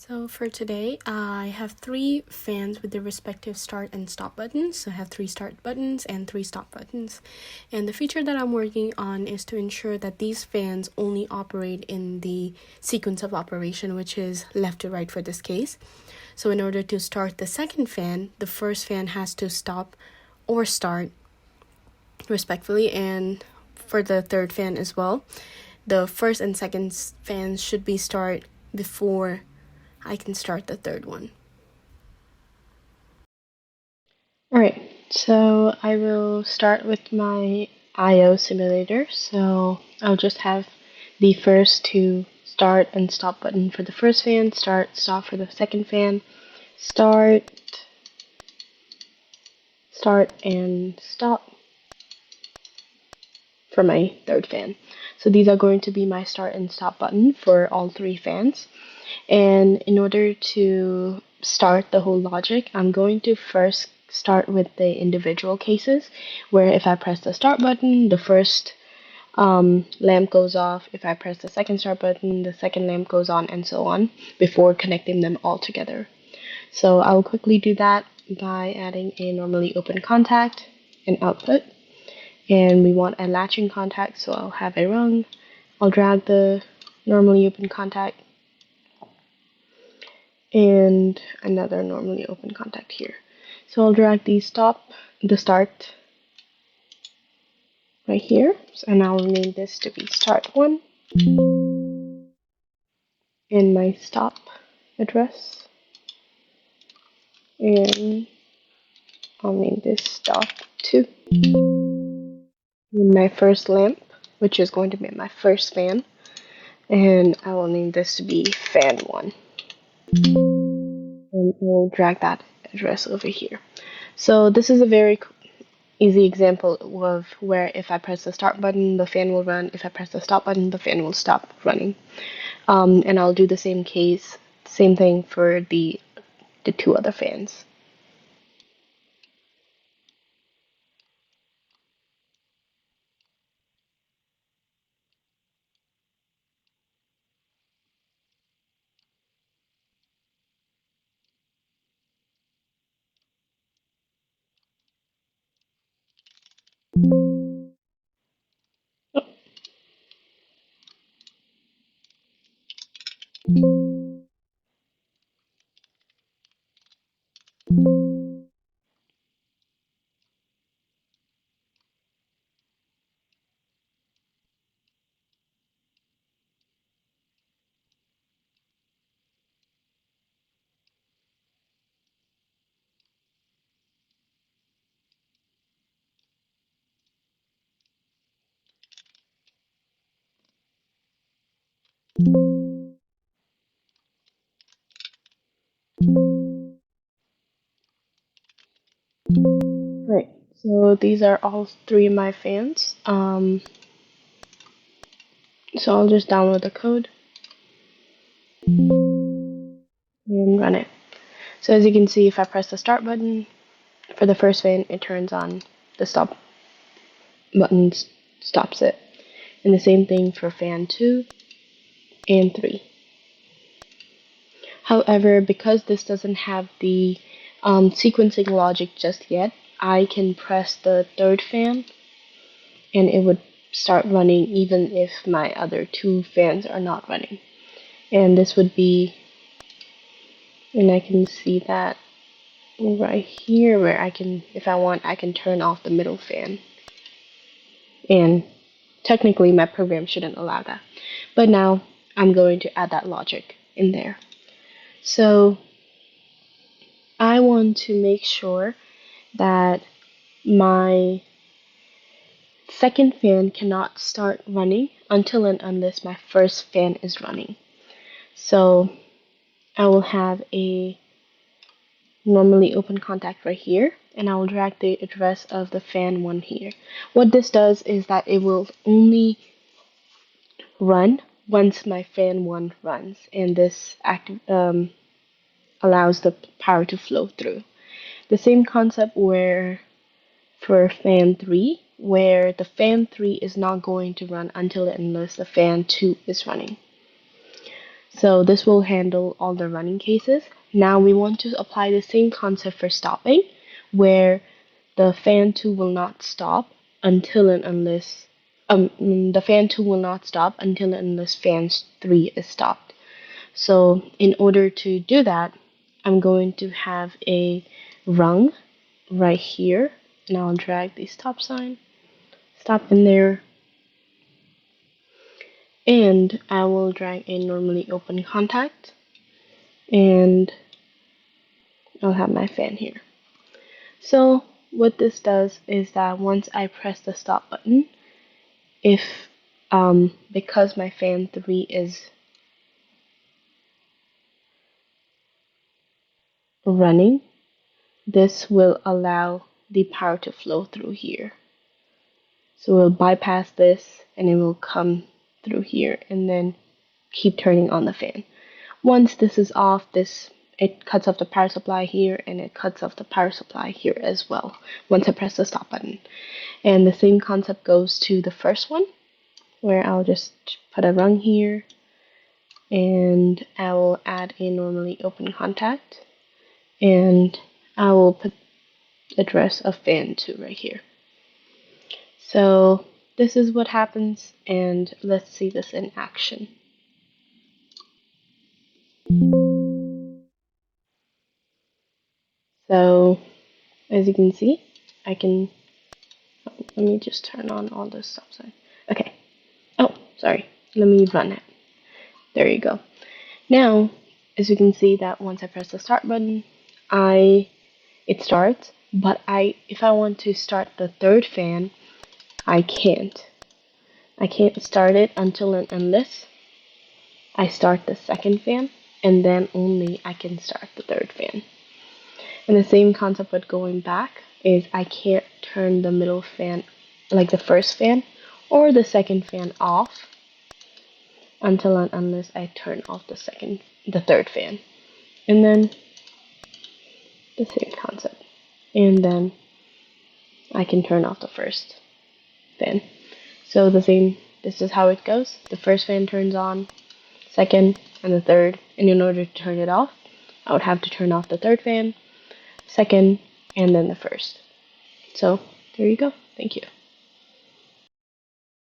So for today, I have 3 fans with their respective start and stop buttons. So I have 3 start buttons and 3 stop buttons. And the feature that I'm working on is to ensure that these fans only operate in the sequence of operation, which is left to right for this case. So in order to start the second fan, the first fan has to stop or start respectively, and for the third fan as well, the first and second fans should be start before I can start the third one. Alright, so I will start with my I/O simulator. So I'll just have the first 2 start and stop button for the first fan, start, stop for the second fan, start, and stop for my third fan. So these are going to be my start and stop button for all 3 fans. And in order to start the whole logic, I'm going to first start with the individual cases, where if I press the start button, the first lamp goes off. If I press the second start button, the second lamp goes on, and so on, before connecting them all together. So I'll quickly do that by adding a normally open contact and output. And we want a latching contact, so I'll have a rung. I'll drag the normally open contact and another normally open contact here. So I'll drag the start right here, and I'll name this to be start 1, and my stop address, and I'll name this stop 2. And my first lamp, which is going to be my first fan, and I will name this to be fan 1. And we'll drag that address over here. So this is a very easy example of where if I press the start button, the fan will run. If I press the stop button, the fan will stop running. And I'll do the same thing for the 2 other fans. Right, so these are all 3 of my fans. So I'll just download the code and run it. So as you can see, if I press the start button for the first fan, it turns on. The stop button stops it. And the same thing for fan 2 and 3. However, because this doesn't have the sequencing logic just yet, I can press the third fan and it would start running even if my other 2 fans are not running. And this would be, and I can see that right here where I can, if I want, I can turn off the middle fan. And technically my program shouldn't allow that. But now I'm going to add that logic in there. So I want to make sure that my second fan cannot start running until and unless my first fan is running. So I will have a normally open contact right here, and I will drag the address of the fan 1 here. What this does is that it will only run once my fan 1 runs, and this allows the power to flow through. The same concept where for fan 3, where the fan 3 is not going to run until and unless the fan 2 is running. So this will handle all the running cases. Now we want to apply the same concept for stopping, where the fan 2 will not stop until and unless the fan 2 will not stop until and unless fan 3 is stopped. So in order to do that, I'm going to have a rung right here, and I'll drag the stop sign, stop in there, and I will drag a normally open contact, and I'll have my fan here. So what this does is that once I press the stop button, if because my fan 3 is running, this will allow the power to flow through here. So we'll bypass this and it will come through here and then keep turning on the fan. Once this is off, it cuts off the power supply here and it cuts off the power supply here as well once I press the stop button. And the same concept goes to the first one, where I'll just put a rung here and I will add a normally open contact, and I will put the address of fan 2 right here. So this is what happens, and let's see this in action. So as you can see, let me just turn on all the stop sign. Okay. Oh, sorry. Let me run it. There you go. Now, as you can see that once I press the start button, it starts, but if I want to start the third fan, I can't. I can't start it until and unless I start the second fan, and then only I can start the third fan. And the same concept with going back is I can't turn the middle fan, like the first fan, or the second fan off until and unless I turn off the third fan. And then the same concept. And then I can turn off the first fan. So this is how it goes. The first fan turns on, second, and the third. And in order to turn it off, I would have to turn off the third fan, second, and then the first. So there you go. Thank you.